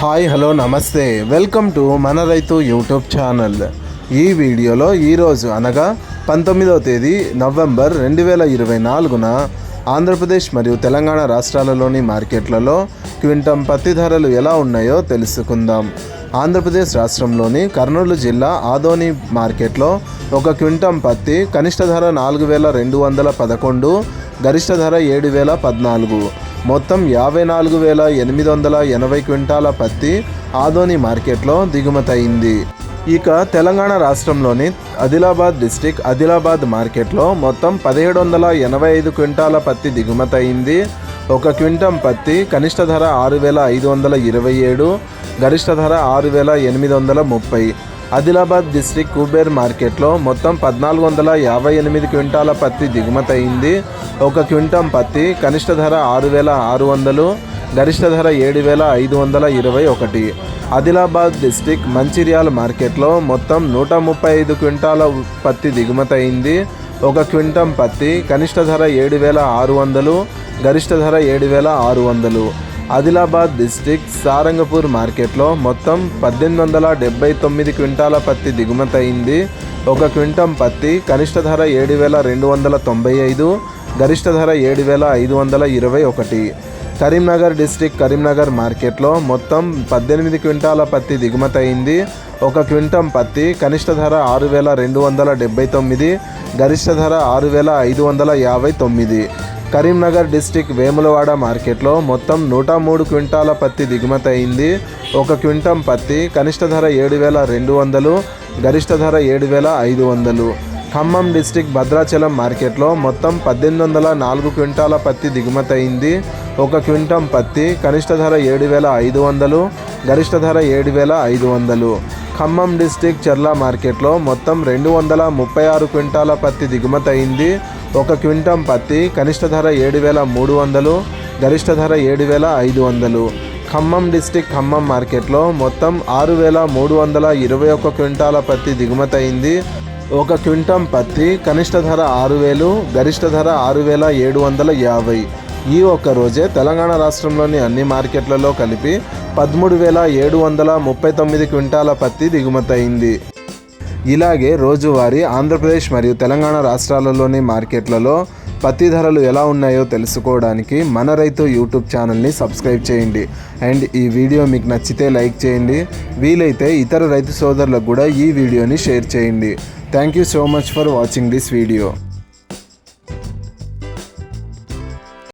Hi hello నమస్తే welcome to మన రైతు యూట్యూబ్ ఛానల్. ఈ వీడియోలో ఈరోజు అనగా 19వ తేదీ నవంబర్ 2024న ఆంధ్రప్రదేశ్ మరియు తెలంగాణ రాష్ట్రాలలోని మార్కెట్లలో క్వింటం పత్తి ధరలు ఎలా ఉన్నాయో తెలుసుకుందాం. ఆంధ్రప్రదేశ్ రాష్ట్రంలోని కర్నూలు జిల్లా ఆదోని మార్కెట్లో ఒక క్వింటం పత్తి కనిష్ట ధర 4,211, గరిష్ట ధర 7,014, మొత్తం 54,880 క్వింటాల పత్తి ఆదోని మార్కెట్లో దిగుమతయింది. ఇక తెలంగాణ రాష్ట్రంలోని ఆదిలాబాద్ డిస్టిక్ ఆదిలాబాద్ మార్కెట్లో మొత్తం 1,785 క్వింటాల పత్తి దిగుమతయింది. ఒక క్వింటం పత్తి కనిష్ట ధర 6,527, గరిష్ట ధర 6,830. ఆదిలాబాద్ డిస్టిక్ కుబేర్ మార్కెట్లో మొత్తం 1,458 క్వింటాల పత్తి దిగుమతయింది. ఒక క్వింటం పత్తి కనిష్ట ధర 6,600, గరిష్ట ధర 7,521. ఆదిలాబాద్ డిస్టిక్ మంచిర్యాల మార్కెట్లో మొత్తం 135 క్వింటాల పత్తి దిగుమతయింది. ఒక క్వింటం పత్తి కనిష్ట ధర 7,600, గరిష్ట ధర 7,600. ఆదిలాబాద్ డిస్టిక్ సారంగపూర్ మార్కెట్లో మొత్తం 1,879 క్వింటాల పత్తి దిగుమతయింది. ఒక క్వింటం పత్తి కనిష్ట ధర 7,295, గరిష్ట ధర 7,521. కరీంనగర్ డిస్టిక్ కరీంనగర్ మార్కెట్లో మొత్తం 18 క్వింటాల పత్తి దిగుమతయింది. ఒక క్వింటం పత్తి కనిష్ట ధర 6,279, గరిష్ట ధర 6,559. కరీంనగర్ డిస్టిక్ వేములవాడ మార్కెట్లో మొత్తం 103 క్వింటాల పత్తి దిగుమతయింది. ఒక క్వింటం పత్తి కనిష్ట ధర 7,200, గరిష్ట ధర 7,500. ఖమ్మం డిస్టిక్ భద్రాచలం మార్కెట్లో మొత్తం 1,804 క్వింటాల పత్తి దిగుమతయింది. ఒక క్వింటం పత్తి కనిష్ట ధర 7,500, గరిష్ట ధర 7,500. ఖమ్మం డిస్టిక్ చర్ల మార్కెట్లో మొత్తం 236 క్వింటాల పత్తి దిగుమతయింది. ఒక క్వింటం పత్తి కనిష్ట ధర 7,300, గరిష్ట ధర 7,500. ఖమ్మం డిస్టిక్ ఖమ్మం మార్కెట్లో మొత్తం 6,321 క్వింటాల పత్తి దిగుమతయింది. ఒక క్వింటం పత్తి కనిష్ట ధర 6,000, గరిష్ట ధర 6,750. ఈ ఒక్క రోజే తెలంగాణ రాష్ట్రంలోని అన్ని మార్కెట్లలో కలిపి 13,739 క్వింటాల పత్తి దిగుమతయింది. ఇలాగే రోజువారీ ఆంధ్రప్రదేశ్ మరియు తెలంగాణ రాష్ట్రాలలోని మార్కెట్లలో పత్తి ధరలు ఎలా ఉన్నాయో తెలుసుకోవడానికి మన రైతు యూట్యూబ్ ఛానల్ని సబ్స్క్రైబ్ చేయండి. అండ్ ఈ వీడియో మీకు నచ్చితే లైక్ చేయండి. వీలైతే ఇతర రైతు సోదరులకు కూడా ఈ వీడియోని షేర్ చేయండి. Thank you so much for watching this video.